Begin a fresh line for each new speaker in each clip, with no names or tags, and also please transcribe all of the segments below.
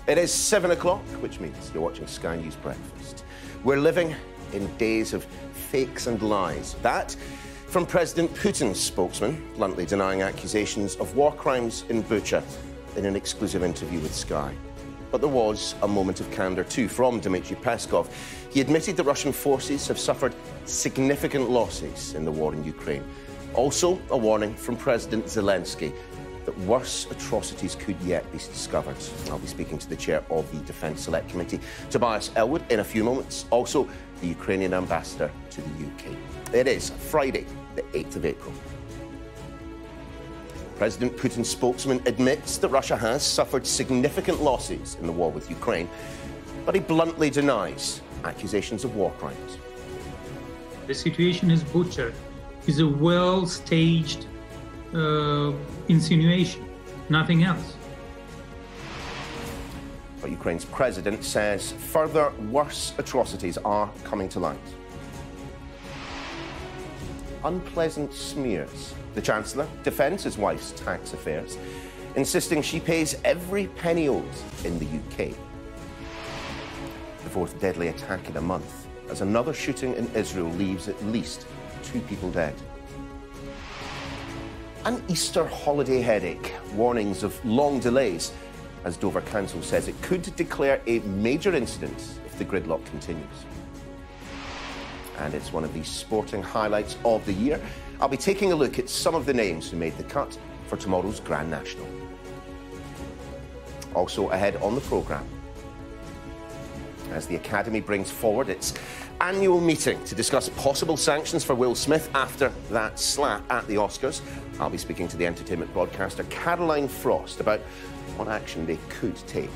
It is 7 o'clock, which means you're watching Sky News Breakfast. We're living in days of fakes and lies. That from President Putin's spokesman, bluntly denying accusations of war crimes in Bucha in an exclusive interview with Sky. But there was a moment of candour too from Dmitry Peskov. He admitted that Russian forces have suffered significant losses in the war in Ukraine. Also, a warning from President Zelensky that worse atrocities could yet be discovered. I'll be speaking to the chair of the Defence Select Committee, Tobias Ellwood, in a few moments. Also, the Ukrainian ambassador to the UK. It is Friday, the 8th of April. President Putin's spokesman admits that Russia has suffered significant losses in the war with Ukraine, but he bluntly denies accusations of war crimes.
The situation in Bucha is a well-staged insinuation, nothing else.
But Ukraine's president says further worse atrocities are coming to light. Unpleasant smears. The Chancellor defends his wife's tax affairs, insisting she pays every penny owed in the UK. The fourth deadly attack in a month, as another shooting in Israel leaves at least 2 people dead. An Easter holiday headache, warnings of long delays, as Dover Council says it could declare a major incident if the gridlock continues. And it's one of the sporting highlights of the year. I'll be taking a look at some of the names who made the cut for tomorrow's Grand National. Also ahead on the programme, as the Academy brings forward its annual meeting to discuss possible sanctions for Will Smith after that slap at the Oscars. I'll be speaking to the entertainment broadcaster Caroline Frost about what action they could take.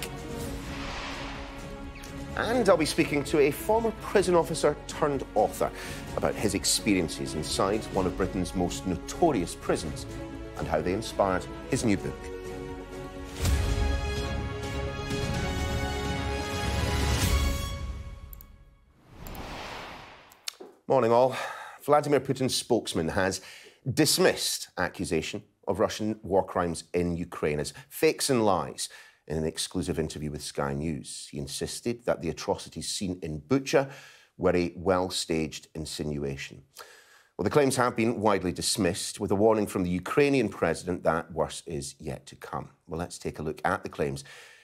And I'll be speaking to a former prison officer turned author about his experiences inside one of Britain's most notorious prisons and how they inspired his new book. Morning all. Vladimir Putin's spokesman has dismissed accusation of Russian war crimes in Ukraine as fakes and lies in an exclusive interview with Sky News. He insisted that the atrocities seen in Bucha were a well-staged insinuation. Well, the claims have been widely dismissed, with a warning from the Ukrainian president that worse is yet to come. Well, let's take a look at the claims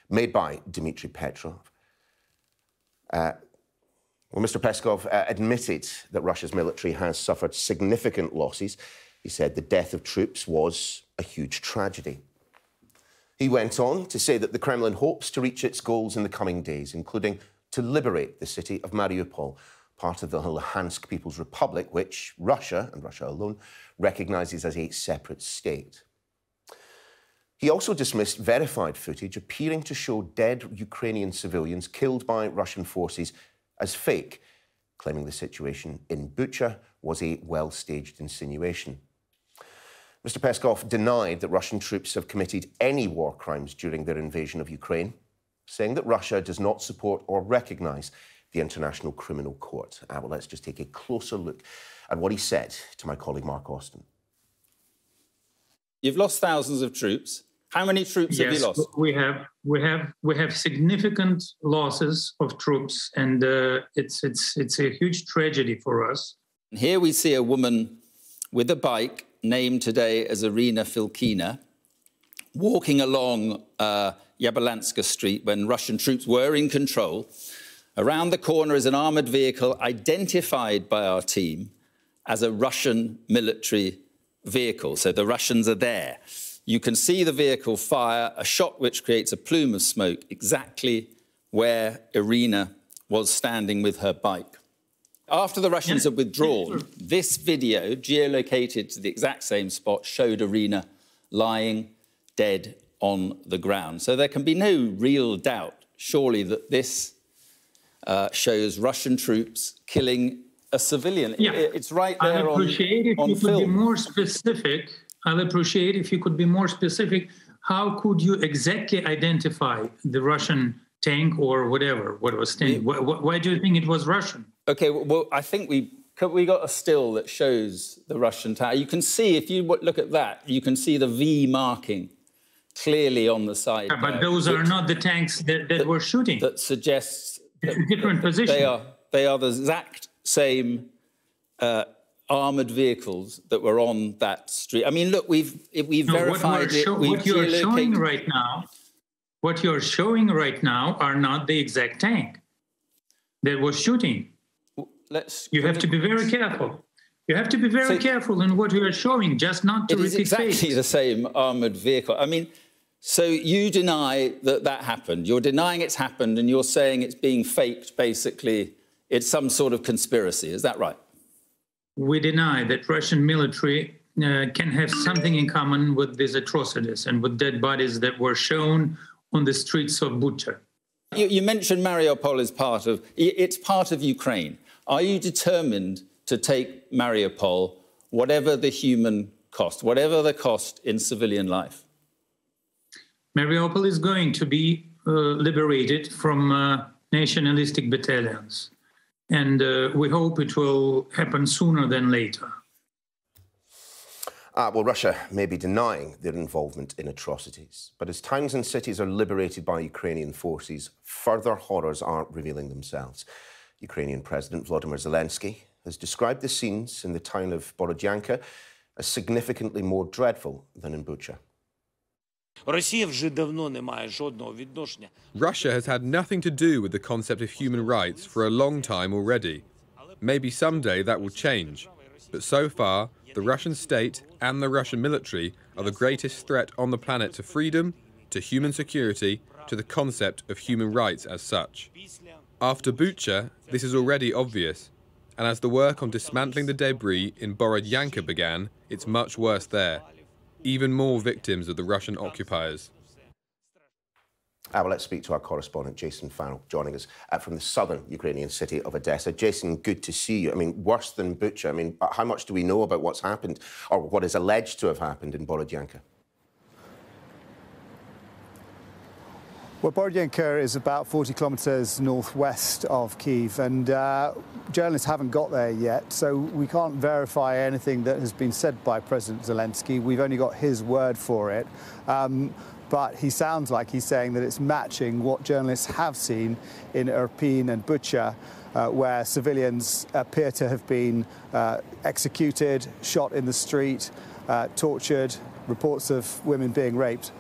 made by Dmitry Peskov. Mr. Peskov admitted that Russia's military has suffered significant losses. He said the death of troops was a huge tragedy. He went on to say that the Kremlin hopes to reach its goals in the coming days, including to liberate the city of Mariupol, part of the Luhansk People's Republic, which Russia, and Russia alone, recognises as a separate state. He also dismissed verified footage appearing to show dead Ukrainian civilians killed by Russian forces as fake, claiming the situation in Bucha was a well-staged insinuation. Mr. Peskov denied that Russian troops have committed any war crimes during their invasion of Ukraine, saying that Russia does not support or recognise the International Criminal Court. Well, let's just take a closer look at what he said to my colleague Mark Austin.
You've lost thousands of troops. How many troops have you lost?
We have significant losses of troops, and it's a huge tragedy for us.
Here we see a woman with a bike, named today as Irina Filkina, walking along Yablonska Street when Russian troops were in control. Around the corner is an armoured vehicle identified by our team as a Russian military vehicle. So the Russians are there. You can see the vehicle fire a shot which creates a plume of smoke exactly where Irina was standing with her bike. After the Russians had withdrawn, this video, geolocated to the exact same spot, showed Irina lying dead on the ground. So there can be no real doubt, surely, that this shows Russian troops killing a civilian.
Yeah.
It's right there on film.
I'd appreciate if you could be more specific. I'll appreciate if you could be more specific. How could you exactly identify the Russian tank or whatever, what was standing? Why do you think it was Russian?
OK, well, I think we got a still that shows the Russian tank. You can see, if you look at that, you can see the V marking clearly on the side.
But those are not the tanks that were shooting.
That suggests
it's a different position.
They are the exact same armoured vehicles that were on that street. I mean, look, we've verified it.
What you're showing right now are not the exact tank that was shooting. You have to be very careful. You have to be very careful in what you are showing, just not to repeat fakes.
It is exactly the same armoured vehicle. I mean, so you deny that happened. You're denying it's happened, and you're saying it's being faked, basically. It's some sort of conspiracy. Is that right?
We deny that Russian military can have something in common with these atrocities and with dead bodies that were shown on the streets of Bucha.
You mentioned Mariupol is part of Ukraine. Are you determined to take Mariupol, whatever the human cost, whatever the cost in civilian life?
Mariupol is going to be liberated from nationalistic battalions. And we hope it will happen sooner than later.
Well, Russia may be denying their involvement in atrocities, but as towns and cities are liberated by Ukrainian forces, further horrors are revealing themselves. Ukrainian President Volodymyr Zelensky has described the scenes in the town of Borodyanka as significantly more dreadful than in Bucha.
Russia has had nothing to do with the concept of human rights for a long time already. Maybe someday that will change, but so far, the Russian state and the Russian military are the greatest threat on the planet to freedom, to human security, to the concept of human rights as such. After Bucha, this is already obvious, and as the work on dismantling the debris in Borodyanka began, it's much worse there. Even more victims of the Russian occupiers.
Well, let's speak to our correspondent, Jason Farrell, joining us from the southern Ukrainian city of Odessa. Jason, good to see you. I mean, worse than Bucha. I mean, how much do we know about what's happened, or what is alleged to have happened in Borodyanka?
Well, Borodyanka is about 40 kilometres northwest of Kyiv, and journalists haven't got there yet, so we can't verify anything that has been said by President Zelensky. We've only got his word for it. But he sounds like he's saying that it's matching what journalists have seen in Irpin and Bucha, where civilians appear to have been executed, shot in the street, tortured, reports of women being raped.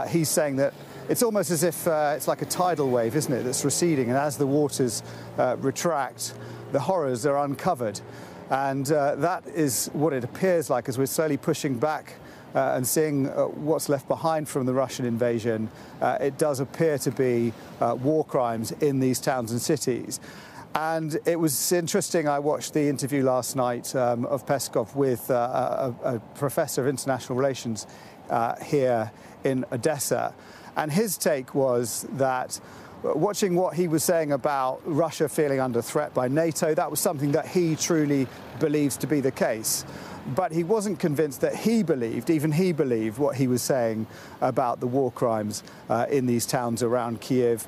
He's saying that it's almost as if it's like a tidal wave, isn't it, that's receding, and as the waters retract, the horrors are uncovered. And that is what it appears like as we're slowly pushing back and seeing what's left behind from the Russian invasion. It does appear to be war crimes in these towns and cities. And it was interesting, I watched the interview last night of Peskov with a professor of international relations here in Odessa. And his take was that watching what he was saying about Russia feeling under threat by NATO, that was something that he truly believes to be the case. But he wasn't convinced that even he believed what he was saying about the war crimes in these towns around Kyiv.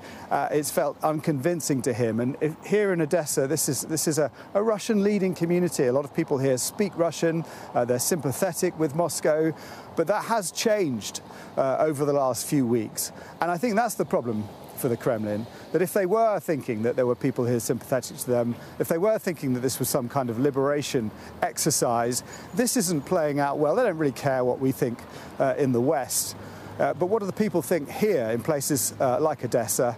It's felt unconvincing to him. And here in Odessa, this is a Russian leading community. A lot of people here speak Russian. They're sympathetic with Moscow. But that has changed over the last few weeks. And I think that's the problem for the Kremlin, that if they were thinking that there were people here sympathetic to them, if they were thinking that this was some kind of liberation exercise, this isn't playing out well. They don't really care what we think in the West. But what do the people think here in places like Odessa,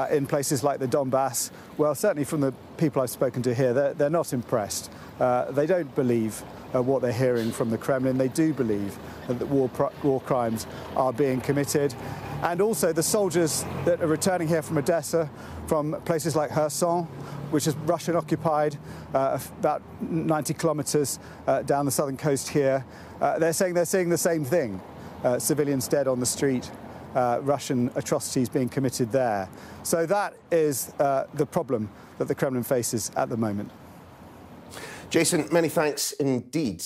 in places like the Donbass? Well, certainly from the people I've spoken to here, they're not impressed. They don't believe what they're hearing from the Kremlin. They do believe that war crimes are being committed. And also the soldiers that are returning here from Odessa, from places like Kherson, which is Russian occupied, about 90 kilometers down the southern coast here, they're saying they're seeing the same thing. Civilians dead on the street, Russian atrocities being committed there. So that is the problem that the Kremlin faces at the moment.
Jason, many thanks indeed.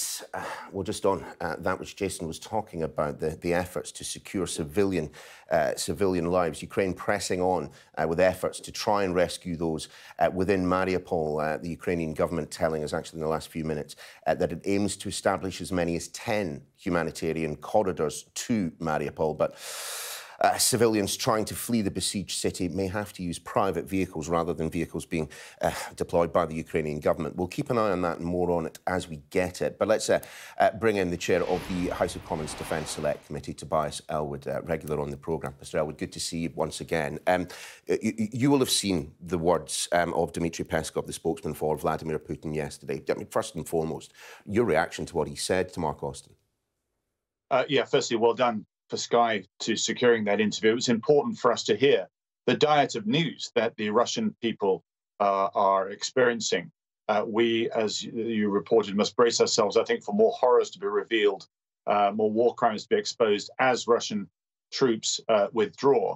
Well, just on that which Jason was talking about, the efforts to secure civilian lives, Ukraine pressing on with efforts to try and rescue those within Mariupol. The Ukrainian government telling us, actually in the last few minutes, that it aims to establish as many as 10 humanitarian corridors to Mariupol, but civilians trying to flee the besieged city may have to use private vehicles rather than vehicles being deployed by the Ukrainian government. We'll keep an eye on that and more on it as we get it. But let's bring in the chair of the House of Commons Defence Select Committee, Tobias Ellwood, regular on the programme. Mr Ellwood, good to see you once again. You will have seen the words of Dmitry Peskov, the spokesman for Vladimir Putin, yesterday. I mean, first and foremost, your reaction to what he said to Mark Austin?
Yeah, firstly, well done for Sky to securing that interview. It was important for us to hear the diet of news that the Russian people are experiencing. We, as you reported, must brace ourselves, I think, for more horrors to be revealed, more war crimes to be exposed as Russian troops withdraw.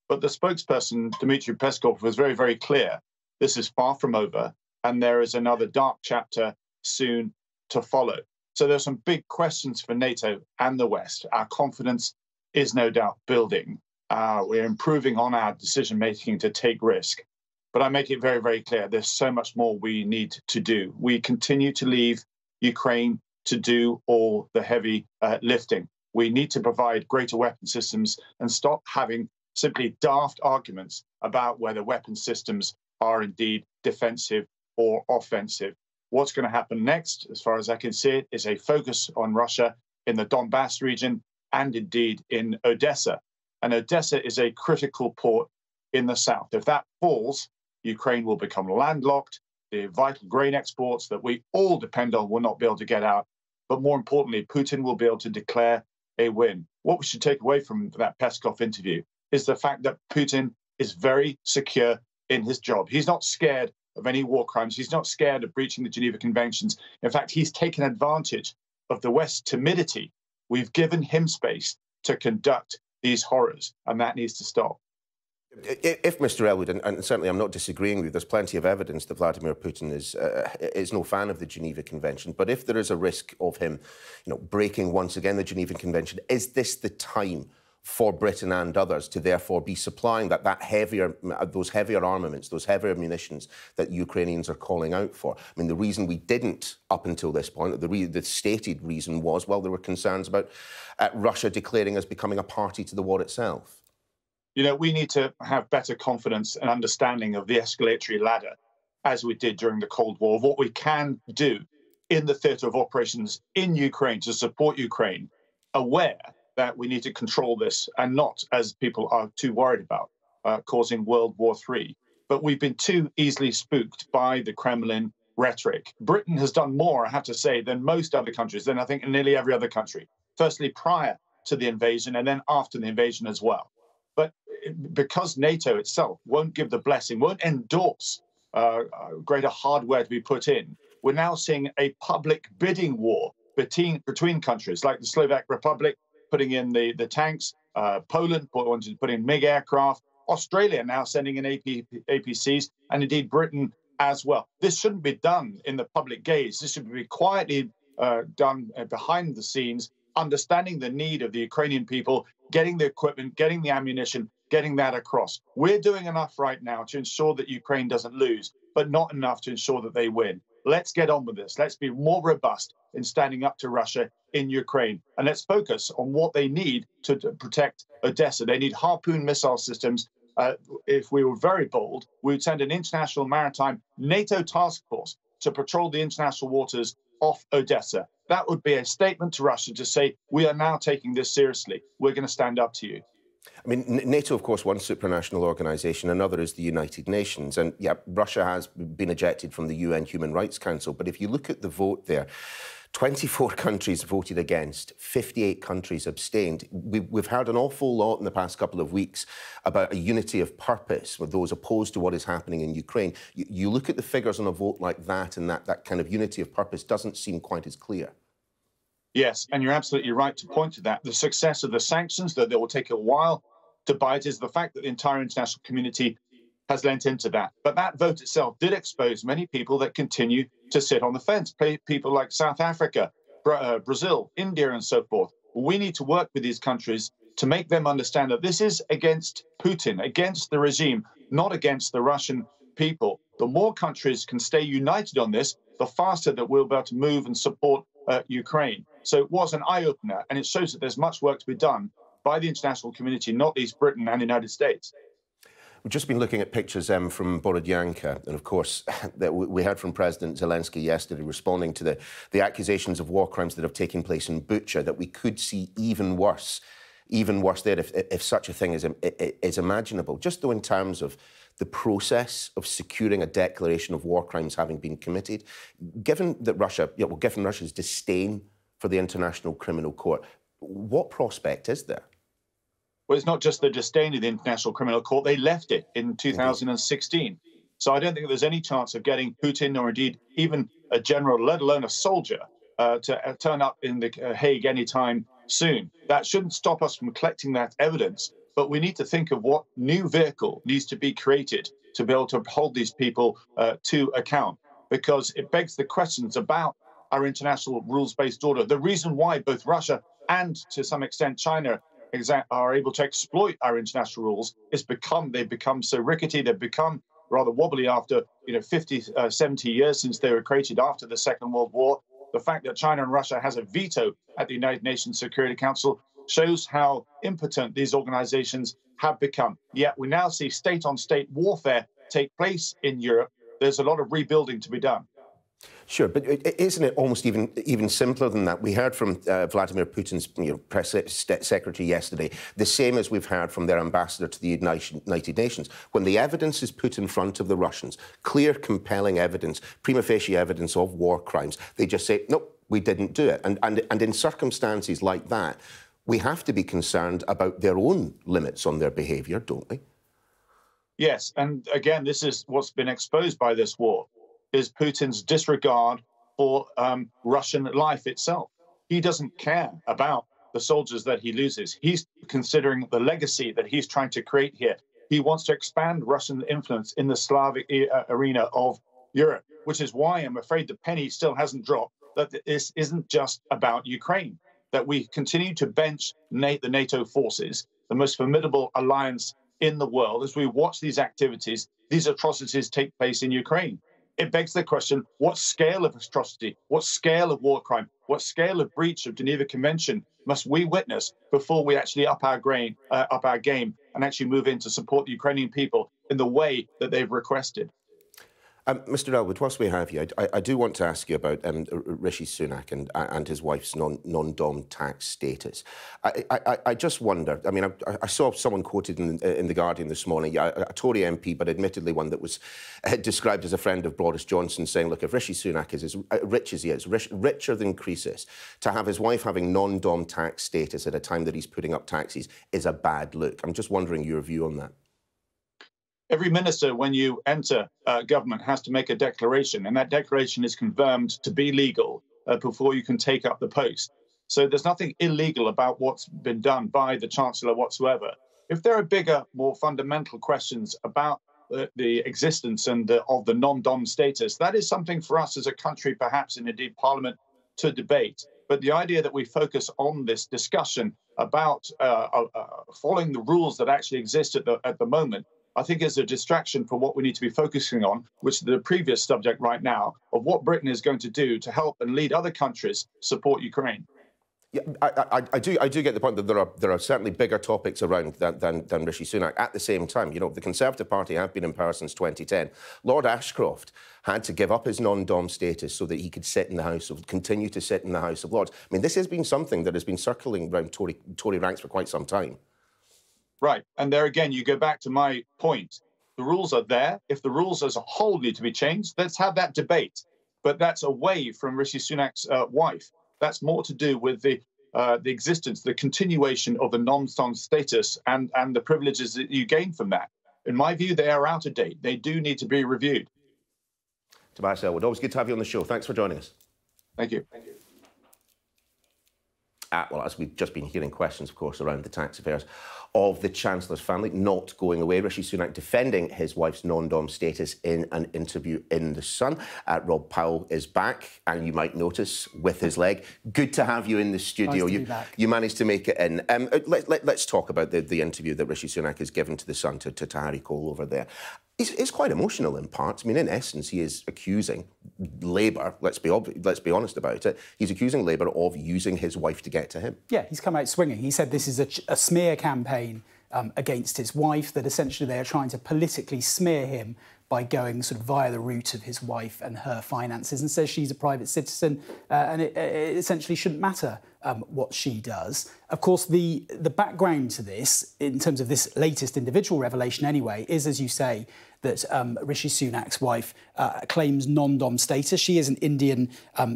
But the spokesperson, Dmitry Peskov, was very, very clear. This is far from over, and there is another dark chapter soon to follow. So there's some big questions for NATO and the West. Our confidence is no doubt building. We're improving on our decision-making to take risk. But I make it very, very clear, there's so much more we need to do. We continue to leave Ukraine to do all the heavy lifting. We need to provide greater weapon systems and stop having simply daft arguments about whether weapon systems are indeed defensive or offensive. What's going to happen next, as far as I can see it, is a focus on Russia in the Donbass region and indeed in Odessa. And Odessa is a critical port in the south. If that falls, Ukraine will become landlocked. The vital grain exports that we all depend on will not be able to get out. But more importantly, Putin will be able to declare a win. What we should take away from that Peskov interview is the fact that Putin is very secure in his job. He's not scared of any war crimes. He's not scared of breaching the Geneva Conventions. In fact, he's taken advantage of the West's timidity. We've given him space to conduct these horrors, and that needs to stop.
If Mr Ellwood, and certainly I'm not disagreeing with you, there's plenty of evidence that Vladimir Putin is no fan of the Geneva Convention, but if there is a risk of him, breaking once again the Geneva Convention, is this the time for Britain and others to therefore be supplying those heavier armaments, those heavier munitions that Ukrainians are calling out for? I mean, the reason we didn't up until this point, the stated reason was, well, there were concerns about Russia declaring as becoming a party to the war itself.
We need to have better confidence and understanding of the escalatory ladder, as we did during the Cold War, of what we can do in the theatre of operations in Ukraine to support Ukraine, aware that we need to control this and not, as people are too worried about, causing World War III. But we've been too easily spooked by the Kremlin rhetoric. Britain has done more, I have to say, than most other countries, than I think in nearly every other country. Firstly, prior to the invasion and then after the invasion as well. But because NATO itself won't give the blessing, won't endorse greater hardware to be put in, we're now seeing a public bidding war between countries like the Slovak Republic, putting in the tanks, Poland wanted to put in MiG aircraft, Australia now sending in APCs, and indeed Britain as well. This shouldn't be done in the public gaze. This should be quietly done behind the scenes, understanding the need of the Ukrainian people, getting the equipment, getting the ammunition, getting that across. We're doing enough right now to ensure that Ukraine doesn't lose, but not enough to ensure that they win. Let's get on with this. Let's be more robust in standing up to Russia in Ukraine. And let's focus on what they need to protect Odessa. They need Harpoon missile systems. If we were very bold, we would send an international maritime NATO task force to patrol the international waters off Odessa. That would be a statement to Russia to say, we are now taking this seriously. We're going to stand up to you.
I mean, NATO, of course, one supranational organisation, another is the United Nations. And, yeah, Russia has been ejected from the UN Human Rights Council. But if you look at the vote there, 24 countries voted against, 58 countries abstained. We've heard an awful lot in the past couple of weeks about a unity of purpose with those opposed to what is happening in Ukraine. You look at the figures on a vote like that, and that kind of unity of purpose doesn't seem quite as clear.
Yes, and you're absolutely right to point to that. The success of the sanctions, that they will take a while to bite, is the fact that the entire international community has lent into that. But that vote itself did expose many people that continue to sit on the fence, people like South Africa, Brazil, India, and so forth. We need to work with these countries to make them understand that this is against Putin, against the regime, not against the Russian people. The more countries can stay united on this, the faster that we'll be able to move and support Ukraine. So it was an eye-opener, and it shows that there's much work to be done by the international community, not least Britain and the United States.
We've just been looking at pictures from Borodyanka, and of course, that we heard from President Zelensky yesterday responding to the accusations of war crimes that have taken place in Bucha, that we could see even worse there if such a thing is imaginable. Just though in terms of the process of securing a declaration of war crimes having been committed, given that given Russia's disdain for the International Criminal Court, what prospect is there?
Well, it's not just the disdain of the International Criminal Court. They left it in 2016. So I don't think there's any chance of getting Putin, or indeed even a general, let alone a soldier, to turn up in the Hague anytime soon. That shouldn't stop us from collecting that evidence. But we need to think of what new vehicle needs to be created to be able to hold these people to account, because it begs the questions about our international rules-based order. The reason why both Russia and, to some extent, China are able to exploit our international rules is they've become so rickety, they've become rather wobbly after 50, 70 years since they were created after the Second World War. The fact that China and Russia has a veto at the United Nations Security Council shows how impotent these organizations have become. Yet we now see state-on-state warfare take place in Europe. There's a lot of rebuilding to be done.
Sure, but isn't it almost even simpler than that? We heard from Vladimir Putin's press secretary yesterday, the same as we've heard from their ambassador to the United Nations. When the evidence is put in front of the Russians, clear, compelling evidence, prima facie evidence of war crimes, they just say, nope, we didn't do it. And in circumstances like that, we have to be concerned about their own limits on their behaviour, don't we?
Yes, and again, this is what's been exposed by this war, is Putin's disregard for Russian life itself. He doesn't care about the soldiers that he loses. He's considering the legacy that he's trying to create here. He wants to expand Russian influence in the Slavic arena of Europe, which is why I'm afraid the penny still hasn't dropped, that this isn't just about Ukraine, that we continue to bench the NATO forces, the most formidable alliance in the world, as we watch these activities, these atrocities take place in Ukraine. It begs the question, what scale of atrocity, what scale of war crime, what scale of breach of Geneva Convention must we witness before we actually up our game and actually move in to support the Ukrainian people in the way that they've requested?
Mr. Elwood, whilst we have you, I do want to ask you about Rishi Sunak and his wife's non-dom tax status. I just wonder, I mean, I saw someone quoted in The Guardian this morning, a Tory MP, but admittedly one that was described as a friend of Boris Johnson, saying, look, if Rishi Sunak is as rich as he is, richer than Croesus, to have his wife having non-dom tax status at a time that he's putting up taxes is a bad look. I'm just wondering your view on that.
Every minister, when you enter government, has to make a declaration, and that declaration is confirmed to be legal before you can take up the post. So there's nothing illegal about what's been done by the Chancellor whatsoever. If there are bigger, more fundamental questions about the existence and of the non-dom status, that is something for us as a country, perhaps, and indeed Parliament, to debate. But the idea that we focus on this discussion about following the rules that actually exist at the moment, I think is a distraction from what we need to be focusing on, which is the previous subject right now, of what Britain is going to do to help and lead other countries support Ukraine.
Yeah, I do get the point that there are certainly bigger topics around than Rishi Sunak. At the same time, you know, the Conservative Party have been in power since 2010. Lord Ashcroft had to give up his non-dom status so that he could continue to sit in the House of Lords. I mean, this has been something that has been circling around Tory ranks for quite some time.
Right. And there again, you go back to my point. The rules are there. If the rules as a whole need to be changed, let's have that debate. But that's away from Rishi Sunak's wife. That's more to do with the existence, the continuation of the non-dom status and the privileges that you gain from that. In my view, they are out of date. They do need to be reviewed.
Tobias Elwood, always good to have you on the show. Thanks for joining us.
Thank you.
well, as we've just been hearing questions, of course, around the tax affairs of the Chancellor's family not going away. Rishi Sunak defending his wife's non-dom status in an interview in The Sun. Rob Powell is back, and you might notice, with his leg. Good to have you in the studio.
Nice to be back.
You managed to make it in. Let's talk about the interview that Rishi Sunak has given to The Sun, to Harry Cole over there. It's quite emotional in parts. I mean, in essence, he is accusing Labour, let's be honest about it, he's accusing Labour of using his wife to get to him.
Yeah, he's come out swinging. He said this is a smear campaign against his wife, that essentially they are trying to politically smear him by going sort of via the route of his wife and her finances, and says she's a private citizen and it essentially shouldn't matter what she does. Of course, the background to this, in terms of this latest individual revelation anyway, is, as you say, that Rishi Sunak's wife claims non-dom status. She is an Indian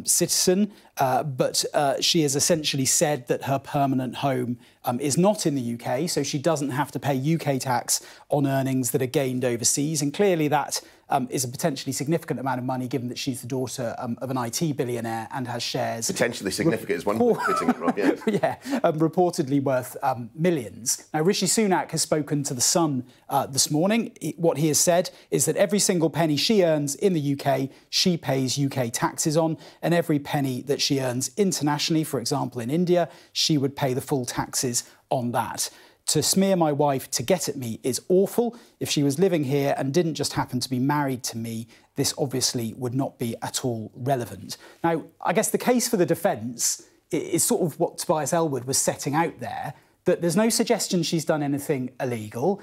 citizen, but she has essentially said that her permanent home is not in the UK, so she doesn't have to pay UK tax on earnings that are gained overseas. And clearly that is a potentially significant amount of money, given that she's the daughter of an IT billionaire and has shares.
Potentially significant is one way of putting it, Rob, yes.
Yeah, reportedly worth millions. Now, Rishi Sunak has spoken to The Sun this morning. What he has said is that every single penny she earns in the UK, she pays UK taxes on, and every penny that she earns internationally, for example in India, she would pay the full taxes on that. To smear my wife to get at me is awful. If she was living here and didn't just happen to be married to me, this obviously would not be at all relevant. Now, I guess the case for the defence is sort of what Tobias Ellwood was setting out there, that there's no suggestion she's done anything illegal.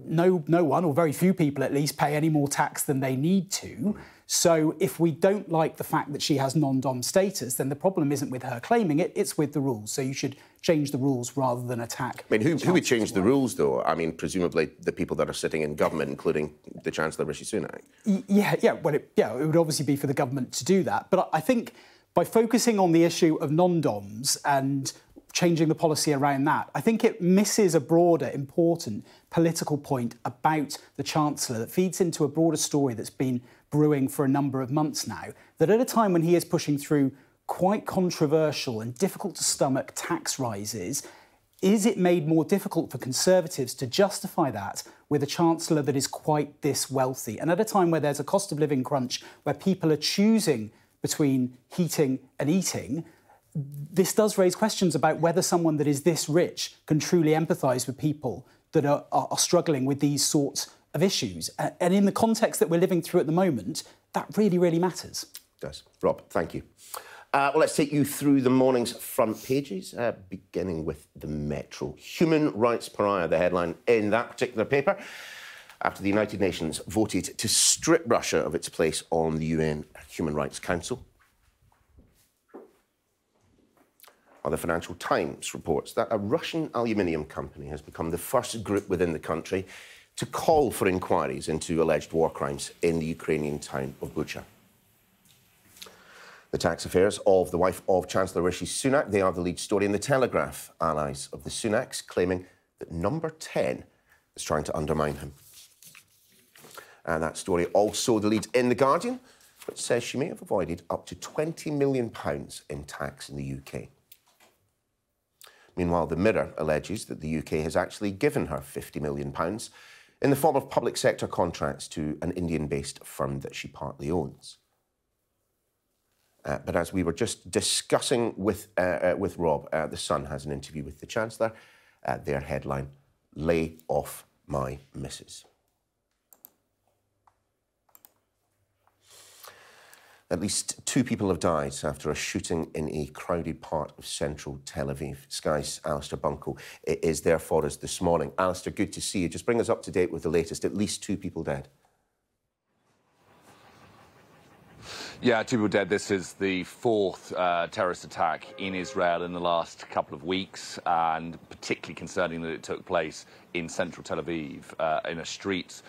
No one, or very few people at least, pay any more tax than they need to. So if we don't like the fact that she has non-dom status, then the problem isn't with her claiming it, it's with the rules. So you should change the rules rather than attack.
I mean, who would change the rules, though? I mean, presumably the people that are sitting in government, including the Chancellor, Rishi Sunak.
Well, it would obviously be for the government to do that. But I think by focusing on the issue of non-doms and changing the policy around that, I think it misses a broader, important political point about the Chancellor that feeds into a broader story that's been brewing for a number of months now, that at a time when he is pushing through quite controversial and difficult to stomach tax rises, is it made more difficult for Conservatives to justify that with a Chancellor that is quite this wealthy? And at a time where there's a cost of living crunch, where people are choosing between heating and eating, this does raise questions about whether someone that is this rich can truly empathise with people that are struggling with these sorts of issues. And in the context that we're living through at the moment, that really, really matters.
It does. Rob, thank you. Well, let's take you through the morning's front pages, beginning with the Metro. Human rights pariah, the headline in that particular paper, after the United Nations voted to strip Russia of its place on the UN Human Rights Council. The Financial Times reports that a Russian aluminium company has become the first group within the country to call for inquiries into alleged war crimes in the Ukrainian town of Bucha. The tax affairs of the wife of Chancellor Rishi Sunak, they are the lead story in The Telegraph. Allies of the Sunaks claiming that Number 10 is trying to undermine him. And that story also the lead in The Guardian, which says she may have avoided up to £20 million in tax in the UK. Meanwhile, The Mirror alleges that the UK has actually given her £50 million in the form of public sector contracts to an Indian-based firm that she partly owns. But as we were just discussing with Rob, The Sun has an interview with the Chancellor. Their headline, "Lay off my missus." At least 2 people have died after a shooting in a crowded part of central Tel Aviv. Sky's Alistair Bunko is there for us this morning. Alistair, good to see you. Just bring us up to date with the latest. At least 2 people dead.
Yeah, 2 people dead. This is the 4th terrorist attack in Israel in the last couple of weeks, and particularly concerning that it took place in central Tel Aviv, in a street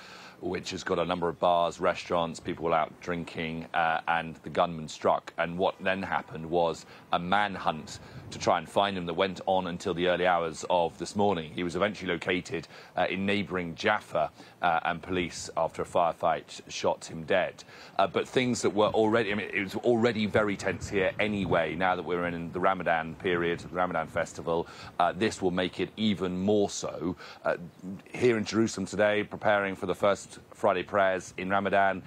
which has got a number of bars, restaurants, people out drinking, and the gunman struck. And what then happened was a manhunt to try and find him that went on until the early hours of this morning. He was eventually located in neighbouring Jaffa, and police, after a firefight, shot him dead. But things that were already, I mean, it was already very tense here anyway. Now that we're in the Ramadan period, the Ramadan festival, this will make it even more so. Here in Jerusalem today, preparing for the first Friday prayers in Ramadan,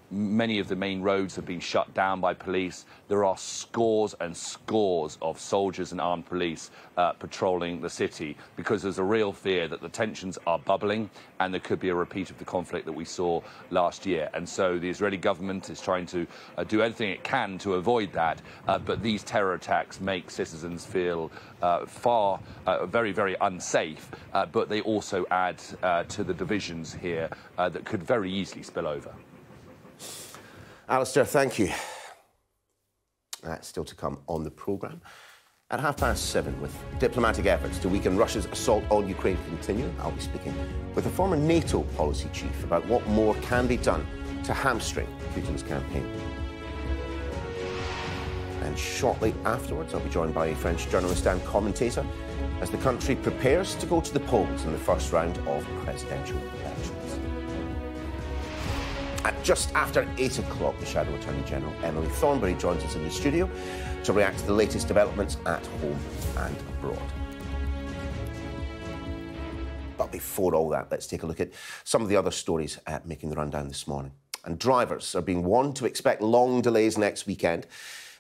many of the main roads have been shut down by police. There are scores and scores of soldiers and armed police patrolling the city because there's a real fear that the tensions are bubbling and there could be a repeat of the conflict that we saw last year. And so the Israeli government is trying to do everything it can to avoid that. But these terror attacks make citizens feel very, very unsafe. But they also add to the divisions here that could very easily spill over.
Alistair, thank you. That's still to come on the programme. At 7:30, with diplomatic efforts to weaken Russia's assault on Ukraine continue, I'll be speaking with a former NATO policy chief about what more can be done to hamstring Putin's campaign. And shortly afterwards, I'll be joined by a French journalist and commentator as the country prepares to go to the polls in the first round of presidential elections. At just after 8 o'clock, the Shadow Attorney General, Emily Thornberry, joins us in the studio to react to the latest developments at home and abroad. But before all that, let's take a look at some of the other stories making the rundown this morning. And drivers are being warned to expect long delays next weekend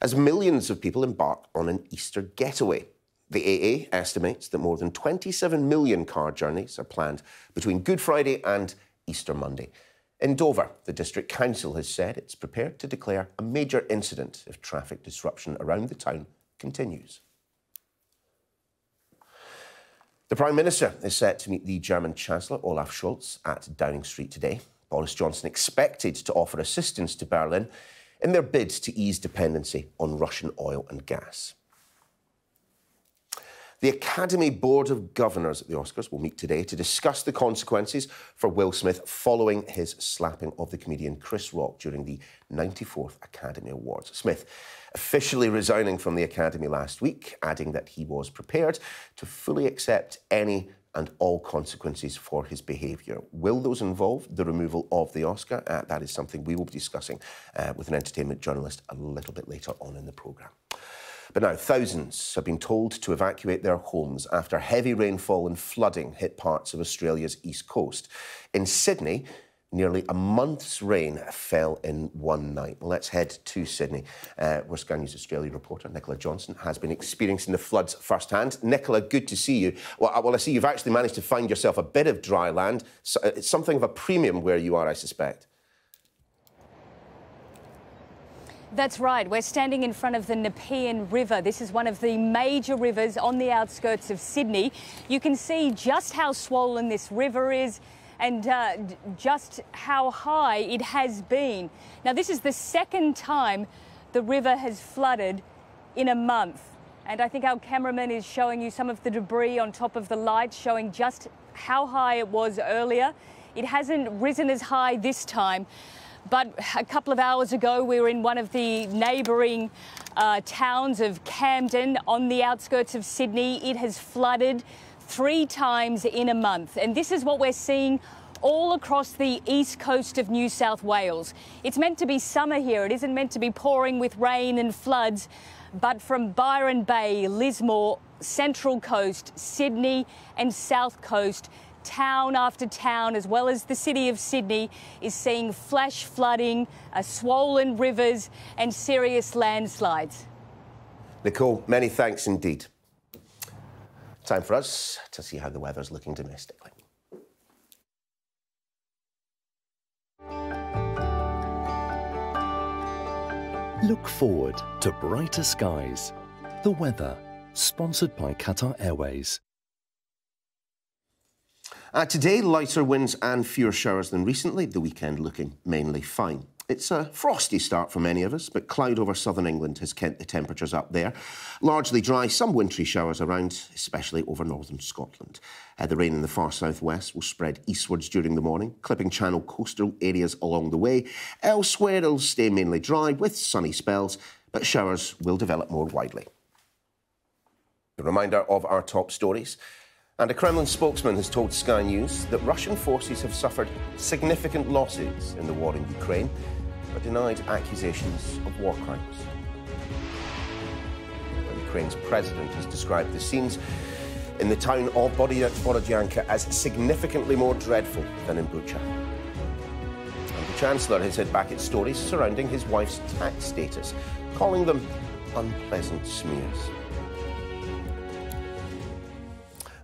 as millions of people embark on an Easter getaway. The AA estimates that more than 27 million car journeys are planned between Good Friday and Easter Monday. In Dover, the District Council has said it's prepared to declare a major incident if traffic disruption around the town continues. The Prime Minister is set to meet the German Chancellor Olaf Scholz at Downing Street today. Boris Johnson expected to offer assistance to Berlin in their bid to ease dependency on Russian oil and gas. The Academy Board of Governors at the Oscars will meet today to discuss the consequences for Will Smith following his slapping of the comedian Chris Rock during the 94th Academy Awards. Smith officially resigning from the Academy last week, adding that he was prepared to fully accept any and all consequences for his behaviour. Will those involve the removal of the Oscar? That is something we will be discussing with an entertainment journalist a little bit later on in the programme. But now thousands have been told to evacuate their homes after heavy rainfall and flooding hit parts of Australia's east coast. In Sydney, nearly a month's rain fell in one night. Well, let's head to Sydney, where Sky News Australia reporter Nicola Johnson has been experiencing the floods firsthand. Nicola, good to see you. Well, I see you've actually managed to find yourself a bit of dry land. So it's something of a premium where you are, I suspect.
That's right. We're standing in front of the Nepean River. This is one of the major rivers on the outskirts of Sydney. You can see just how swollen this river is and just how high it has been. Now, this is the second time the river has flooded in a month. And I think our cameraman is showing you some of the debris on top of the lights, showing just how high it was earlier. It hasn't risen as high this time. But a couple of hours ago, we were in one of the neighbouring towns of Camden on the outskirts of Sydney. It has flooded 3 times in a month. And this is what we're seeing all across the east coast of New South Wales. It's meant to be summer here. It isn't meant to be pouring with rain and floods. But from Byron Bay, Lismore, Central Coast, Sydney and South Coast, town after town, as well as the city of Sydney, is seeing flash flooding, swollen rivers and serious landslides.
Nicole, many thanks indeed. Time for us to see how the weather's looking domestically.
Look forward to brighter skies. The weather, sponsored by Qatar Airways.
Today, lighter winds and fewer showers than recently, the weekend looking mainly fine. It's a frosty start for many of us, but cloud over southern England has kept the temperatures up there. Largely dry, some wintry showers around, especially over northern Scotland. The rain in the far southwest will spread eastwards during the morning, clipping Channel coastal areas along the way. Elsewhere, it'll stay mainly dry with sunny spells, but showers will develop more widely. A reminder of our top stories. And a Kremlin spokesman has told Sky News that Russian forces have suffered significant losses in the war in Ukraine, but denied accusations of war crimes. Ukraine's president has described the scenes in the town of Borodyanka as significantly more dreadful than in Bucha. And the Chancellor has hit back at stories surrounding his wife's tax status, calling them unpleasant smears.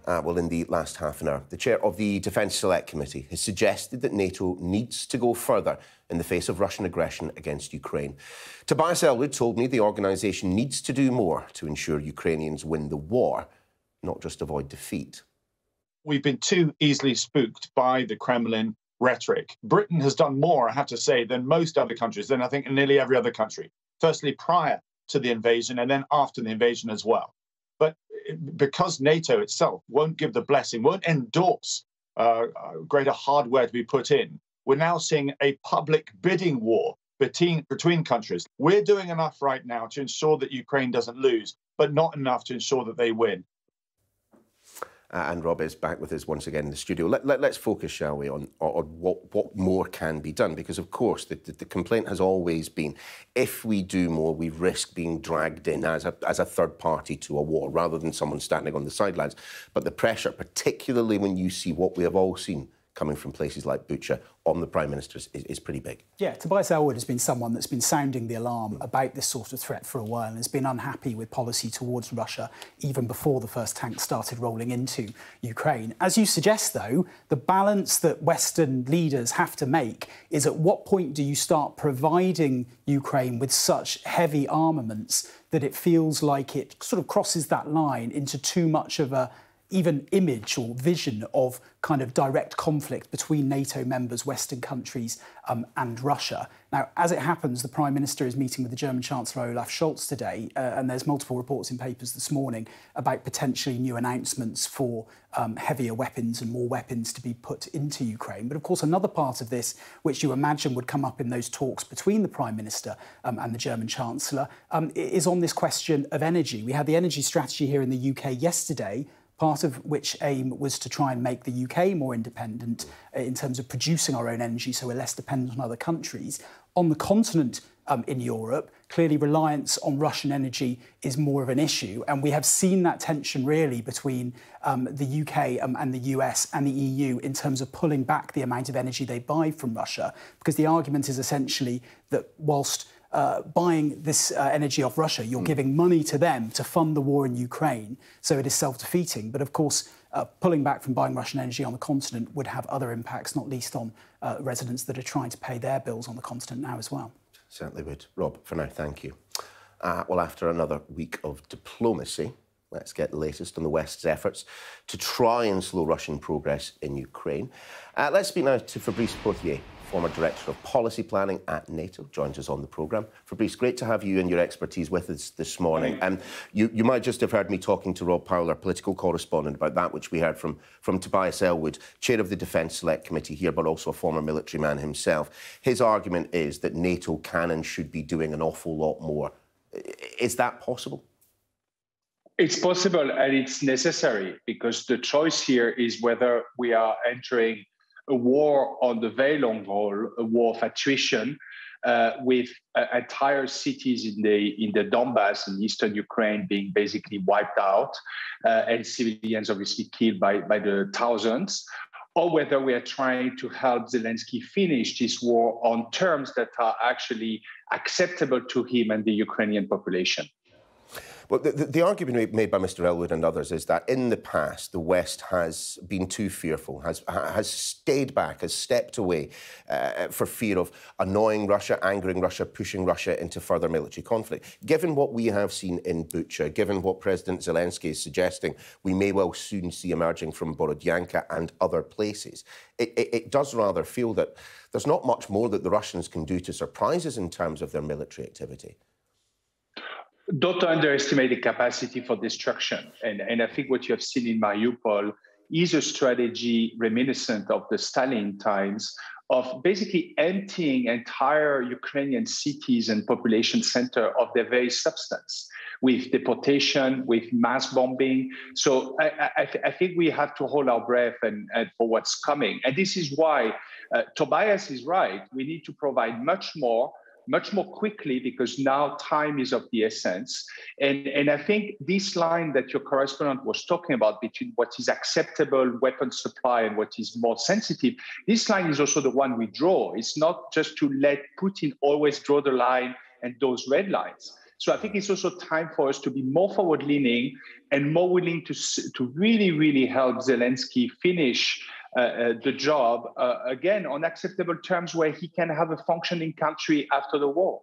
Well, in the last half an hour, the chair of the Defence Select Committee has suggested that NATO needs to go further in the face of Russian aggression against Ukraine. Tobias Ellwood told me the organisation needs to do more to ensure Ukrainians win the war, not just avoid defeat.
We've been too easily spooked by the Kremlin rhetoric. Britain has done more, I have to say, than most other countries, than I think in nearly every other country. Firstly, prior to the invasion, and then after the invasion as well. But because NATO itself won't give the blessing, won't endorse greater hardware to be put in, we're now seeing a public bidding war between countries. We're doing enough right now to ensure that Ukraine doesn't lose, but not enough to ensure that they win.
And Rob is back with us once again in the studio. Let's focus, shall we, on what more can be done? Because, of course, the complaint has always been, if we do more, we risk being dragged in as a third party to a war, rather than someone standing on the sidelines. But the pressure, particularly when you see what we have all seen coming from places like Bucha on the Prime Minister, is pretty big. Yeah,
Tobias Ellwood has been someone that's been sounding the alarm about this sort of threat for a while and has been unhappy with policy towards Russia even before the first tanks started rolling into Ukraine. As you suggest, though, the balance that Western leaders have to make is at what point do you start providing Ukraine with such heavy armaments that it feels like it sort of crosses that line into too much of a even image or vision of kind of direct conflict between NATO members, Western countries and Russia. Now, as it happens, the Prime Minister is meeting with the German Chancellor Olaf Scholz today, and there's multiple reports in papers this morning about potentially new announcements for heavier weapons and more weapons to be put into Ukraine. But of course, another part of this, which you imagine would come up in those talks between the Prime Minister and the German Chancellor, is on this question of energy. We had the energy strategy here in the UK yesterday, part of which aim was to try and make the UK more independent in terms of producing our own energy so we're less dependent on other countries. On the continent in Europe, clearly reliance on Russian energy is more of an issue. And we have seen that tension really between the UK and the US and the EU in terms of pulling back the amount of energy they buy from Russia, because the argument is essentially that whilst buying this energy off Russia, you're giving money to them to fund the war in Ukraine, so it is self-defeating. But of course, pulling back from buying Russian energy on the continent would have other impacts, not least on residents that are trying to pay their bills on the continent now as well. Certainly would. Rob, for now, thank you. Well, after another week of diplomacy, let's get the latest on the West's efforts to try and slow Russian progress in Ukraine. Let's speak now to Fabrice Pothier, former Director of Policy Planning at NATO, joins us on the programme. Fabrice, great to have you and your expertise with us this morning. You might just have heard me talking to Rob Powell, our political correspondent, about that which we heard from Tobias Ellwood, chair of the Defence Select Committee here, but also a former military man himself. His argument is that NATO can and should be doing an awful lot more. Is that possible?
It's possible and it's necessary, because the choice here is whether we are entering a war on the very long haul, a war of attrition, with entire cities in the Donbass in eastern Ukraine being basically wiped out, and civilians obviously killed by the thousands, or whether we are trying to help Zelensky finish this war on terms that are actually acceptable to him and the Ukrainian population.
Well, the argument made by Mr. Elwood and others is that in the past, the West has been too fearful, has stayed back, has stepped away for fear of annoying Russia, angering Russia, pushing Russia into further military conflict. Given what we have seen in Bucha, given what President Zelensky is suggesting we may well soon see emerging from Borodyanka and other places, it does rather feel that there's not much more that the Russians can do to surprise us in terms of their military activity.
Don't underestimate the capacity for destruction. And I think what you have seen in Mariupol is a strategy reminiscent of the Stalin times of basically emptying entire Ukrainian cities and population center of their very substance, with deportation, with mass bombing. So I think we have to hold our breath and for what's coming. And this is why Tobias is right. We need to provide much more quickly, because now time is of the essence. And I think this line that your correspondent was talking about between what is acceptable weapon supply and what is more sensitive, this line is also the one we draw. It's not just to let Putin always draw the line and those red lines. So I think it's also time for us to be more forward-leaning and more willing to really, really help Zelensky finish the job, again, on acceptable terms where he can have a functioning country after the war.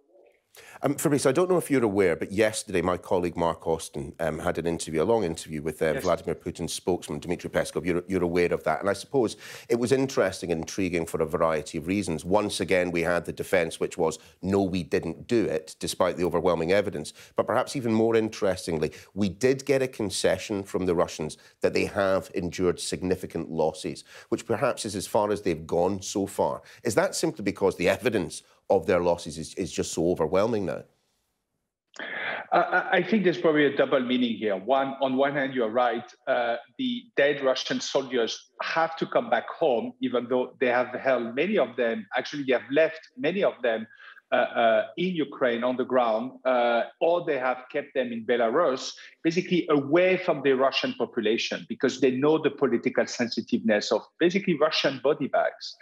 Fabrice, I don't know if you're aware, but yesterday my colleague Mark Austin had an interview, a long interview with Vladimir Putin's spokesman, Dmitry Peskov. You're aware of that. And I suppose it was interesting and intriguing for a variety of reasons. Once again, we had the defence, which was, no, we didn't do it, despite the overwhelming evidence. But perhaps even more interestingly, we did get a concession from the Russians that they have endured significant losses, which perhaps is as far as they've gone so far. Is that simply because the evidence of their losses is just so overwhelming now?
I think there's probably a double meaning here. One, on one hand, you're right. The dead Russian soldiers have to come back home, even though they have held many of them. Actually, they have left many of them in Ukraine on the ground, or they have kept them in Belarus, basically away from the Russian population, because they know the political sensitiveness of basically Russian body bags.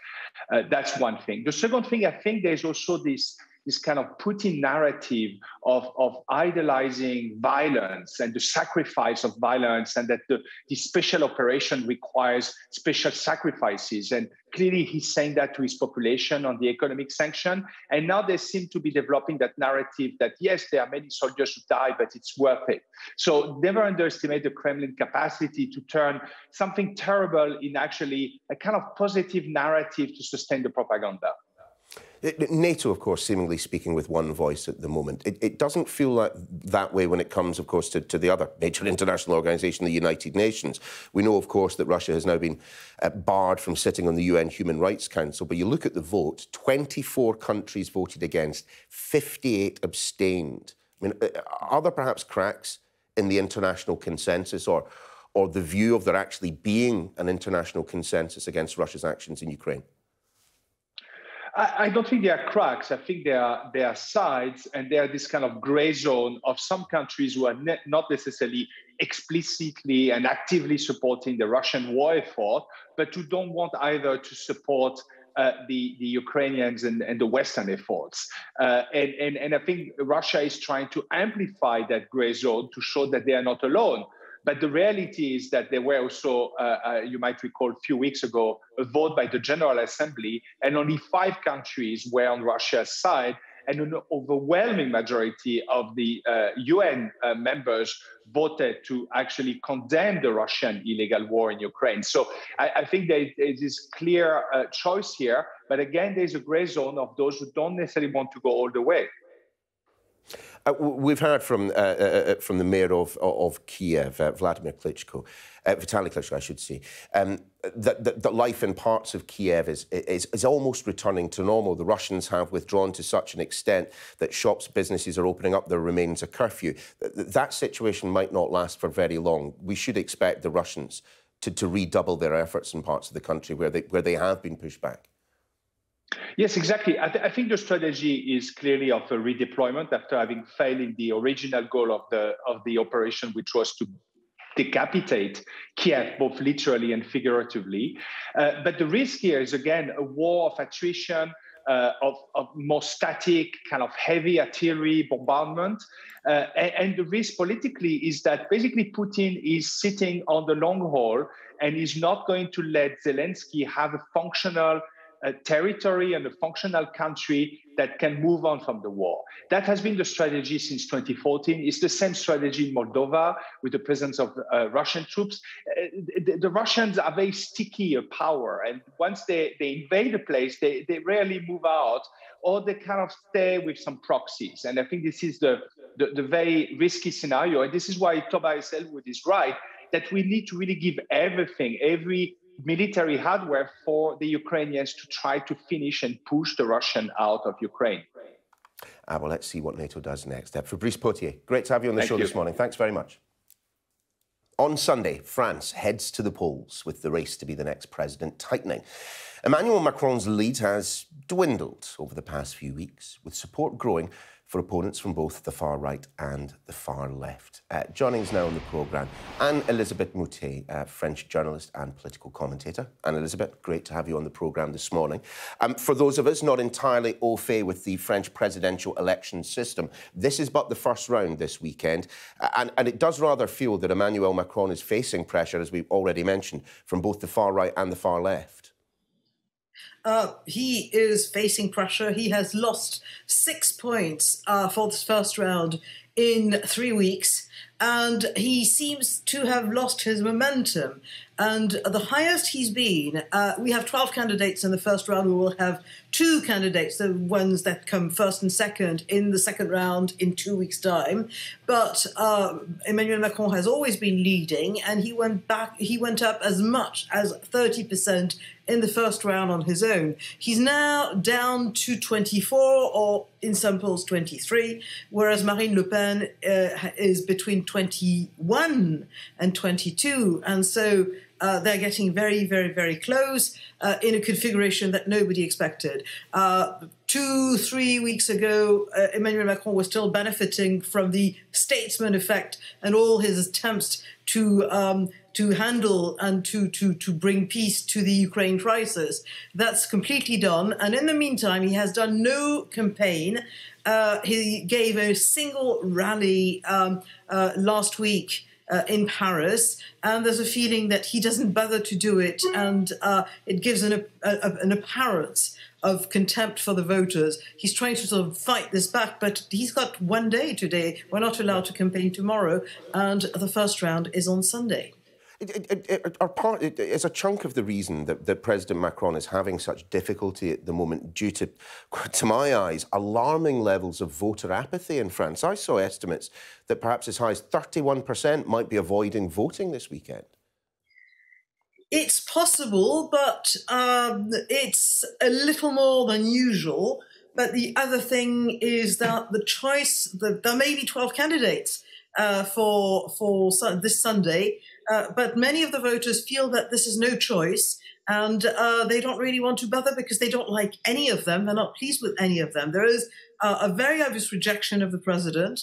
That's one thing. The second thing, I think there's also this kind of Putin narrative of idolizing violence and the sacrifice of violence, and that the special operation requires special sacrifices. And clearly he's saying that to his population on the economic sanction. And now they seem to be developing that narrative that, yes, there are many soldiers who die, but it's worth it. So never underestimate the Kremlin capacity to turn something terrible in actually a kind of positive narrative to sustain the propaganda.
NATO, of course, seemingly speaking with one voice at the moment. It doesn't feel like that way when it comes, of course, to the other major international organisation, the United Nations. We know, of course, that Russia has now been barred from sitting on the UN Human Rights Council. But you look at the vote, 24 countries voted against, 58 abstained. I mean, are there perhaps cracks in the international consensus or the view of there actually being an international consensus against Russia's actions in Ukraine?
I don't think there are cracks. I think there are sides, and there are this kind of gray zone of some countries who are not necessarily explicitly and actively supporting the Russian war effort, but who don't want either to support the Ukrainians and the Western efforts. And I think Russia is trying to amplify that gray zone to show that they are not alone. But the reality is that there were also, you might recall, a few weeks ago, a vote by the General Assembly, and only 5 countries were on Russia's side, and an overwhelming majority of the UN members voted to actually condemn the Russian illegal war in Ukraine. So I think there is this clear choice here, but again, there's a gray zone of those who don't necessarily want to go all the way.
We've heard from the mayor of Kiev, Vladimir Klitschko, Vitaly Klitschko, I should say, that life in parts of Kiev is almost returning to normal. The Russians have withdrawn to such an extent that shops, businesses are opening up. There remains a curfew. That situation might not last for very long. We should expect the Russians to redouble their efforts in parts of the country where they have been pushed back.
Yes, exactly. I think the strategy is clearly of a redeployment after having failed in the original goal of the operation, which was to decapitate Kiev, both literally and figuratively. But the risk here is, again, a war of attrition, more static, kind of heavy artillery bombardment. And the risk politically is that basically Putin is sitting on the long haul and is not going to let Zelensky have a functional territory and a functional country that can move on from the war. That has been the strategy since 2014. It's the same strategy in Moldova with the presence of Russian troops. The Russians are very sticky of power, and once they invade a place, they rarely move out, or they kind of stay with some proxies. And I think this is the very risky scenario. And this is why Tobias Ellwood is right, that we need to really give every military hardware for the Ukrainians to try to finish and push the Russian out of Ukraine.
Well, let's see what NATO does next. Fabrice Potier, great to have you on the show this morning. Thanks very much. On Sunday, France heads to the polls with the race to be the next president tightening. Emmanuel Macron's lead has dwindled over the past few weeks, with support growing for opponents from both the far right and the far left. Joining us now on the programme, Anne-Elisabeth Moutet, French journalist and political commentator. Anne-Elisabeth, great to have you on the programme this morning. For those of us not entirely au fait with the French presidential election system, this is but the first round this weekend, and it does rather feel that Emmanuel Macron is facing pressure, as we've already mentioned, from both the far right and the far left.
He is facing pressure. He has lost 6 points for this first round in 3 weeks, and he seems to have lost his momentum. And the highest he's been, we have 12 candidates in the first round. We will have 2 candidates, the ones that come first and second, in the second round in 2 weeks' time. But Emmanuel Macron has always been leading, and he went up as much as 30% in the first round on his own. He's now down to 24, or in some polls 23, whereas Marine Le Pen is between 21 and 22. And so they're getting very, very, very close in a configuration that nobody expected. 2-3 weeks ago, Emmanuel Macron was still benefiting from the statesman effect and all his attempts to handle and to bring peace to the Ukraine crisis. That's completely done. And in the meantime, he has done no campaign. He gave a single rally last week in Paris, and there's a feeling that he doesn't bother to do it, and it gives an appearance of contempt for the voters. He's trying to sort of fight this back, but he's got 1 day today. We're not allowed to campaign tomorrow, and the first round is on Sunday.
Is a chunk of the reason that President Macron is having such difficulty at the moment due to my eyes, alarming levels of voter apathy in France? I saw estimates that perhaps as high as 31% might be avoiding voting this weekend.
It's possible, but it's a little more than usual. But the other thing is that the choice, there may be 12 candidates for this Sunday, but many of the voters feel that this is no choice, and they don't really want to bother because they don't like any of them. They're not pleased with any of them. There is a very obvious rejection of the president.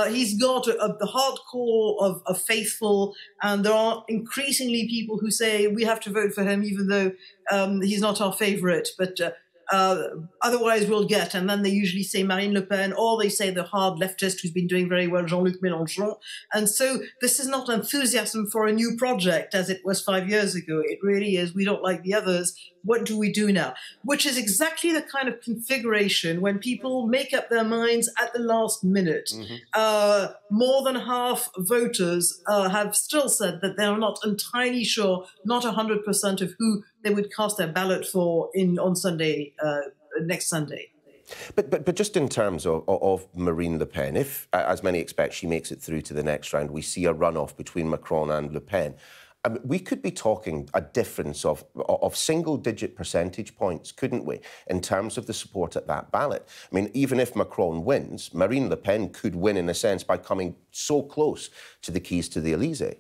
He's got the hardcore of faithful, and there are increasingly people who say we have to vote for him even though he's not our favorite, but otherwise we'll get, and then they usually say Marine Le Pen, or they say the hard leftist who's been doing very well, Jean-Luc Mélenchon. And so this is not enthusiasm for a new project as it was 5 years ago. It really is, we don't like the others. What do we do now? Which is exactly the kind of configuration when people make up their minds at the last minute. Mm-hmm. More than half voters have still said that they're not entirely sure, not 100% of who they would cast their ballot for on Sunday, next Sunday.
But just in terms of Marine Le Pen, if, as many expect, she makes it through to the next round, we see a runoff between Macron and Le Pen, we could be talking a difference of single-digit percentage points, couldn't we, in terms of the support at that ballot? I mean, even if Macron wins, Marine Le Pen could win, in a sense, by coming so close to the keys to the Élysée.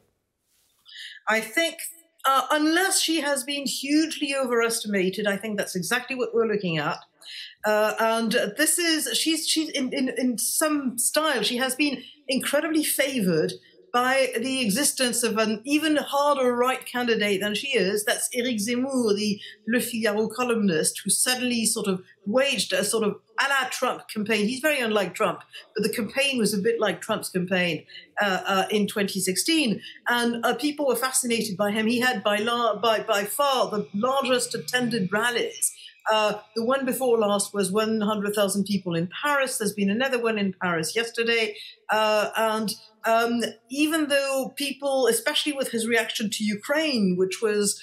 I think, unless she has been hugely overestimated, I think that's exactly what we're looking at. And this is, she's in some style, she has been incredibly favoured by the existence of an even harder right candidate than she is. That's Éric Zemmour, the Le Figaro columnist, who suddenly sort of waged a sort of a la Trump campaign. He's very unlike Trump, but the campaign was a bit like Trump's campaign in 2016. And people were fascinated by him. He had by far the largest attended rallies. The one before last was 100,000 people in Paris. There's been another one in Paris yesterday. Even though people, especially with his reaction to Ukraine, which was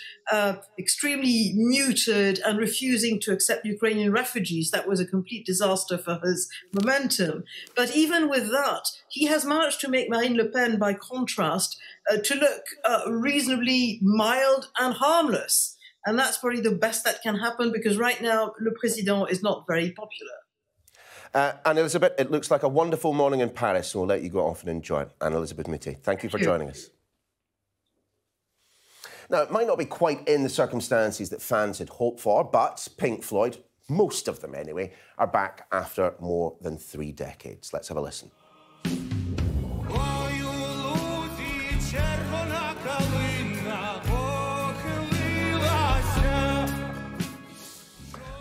extremely muted and refusing to accept Ukrainian refugees, that was a complete disaster for his momentum. But even with that, he has managed to make Marine Le Pen, by contrast, to look reasonably mild and harmless. And that's probably the best that can happen, because right now, Le Président is not very popular.
Anne-Elisabeth, it looks like a wonderful morning in Paris, so we'll let you go off and enjoy it. Anne-Elisabeth Muti, thank you for joining us. Now, it might not be quite in the circumstances that fans had hoped for, but Pink Floyd, most of them anyway, are back after more than 3 decades. Let's have a listen.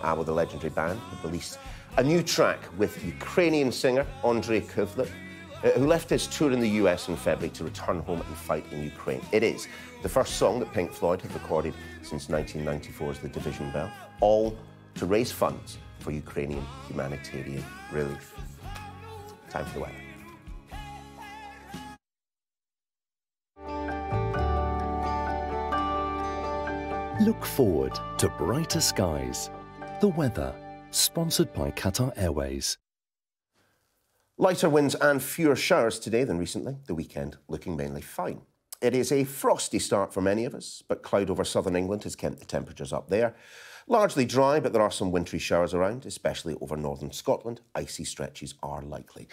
Well, the legendary band have released a new track with Ukrainian singer Andrei Kovalik, who left his tour in the US in February to return home and fight in Ukraine. It is the first song that Pink Floyd have recorded since 1994's The Division Bell, all to raise funds for Ukrainian humanitarian relief. Time for the weather.
Look forward to brighter skies. The weather, sponsored by Qatar Airways.
Lighter winds and fewer showers today than recently, the weekend looking mainly fine. It is a frosty start for many of us, but cloud over southern England has kept the temperatures up there. Largely dry, but there are some wintry showers around, especially over northern Scotland. Icy stretches are likely.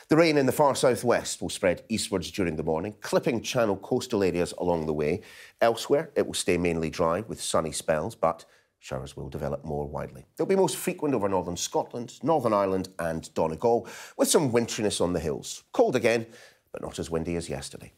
The rain in the far southwest will spread eastwards during the morning, clipping Channel coastal areas along the way. Elsewhere, it will stay mainly dry with sunny spells, but showers will develop more widely. They'll be most frequent over northern Scotland, Northern Ireland and Donegal, with some wintriness on the hills. Cold again, but not as windy as yesterday.